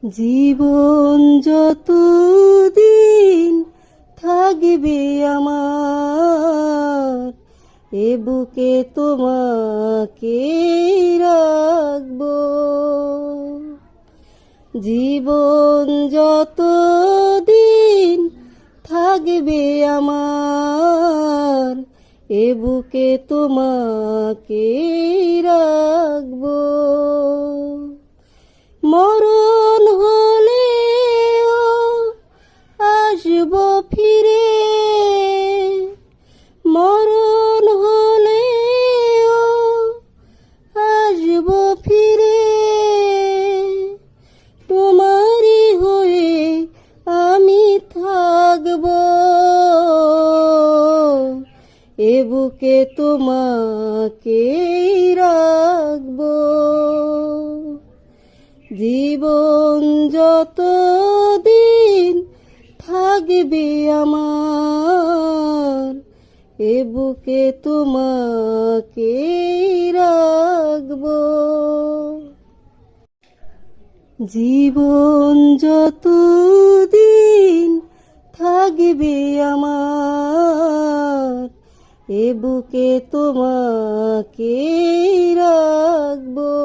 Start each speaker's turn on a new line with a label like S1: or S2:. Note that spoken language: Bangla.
S1: জীবন যতদিন থাকবে আমার, এ বুকে তোমাকে রাখবো। জীবন যতদিন থাকবে আমার, এ বুকে তোমাকে রাখবো। মরণ হলেও আসবো ফিরে, মরণ হলেও আসবো ফিরে। তোমারই হয়ে আমি থাকবো, এ বুকে তোমাকে রাখবো। জীবন যতদিন থাকবে আমার, এ বুকে তোমাকে রাখবো। জীবন যতদিন থাকবে আমার, এ বুকে তোমাকে রাখবো।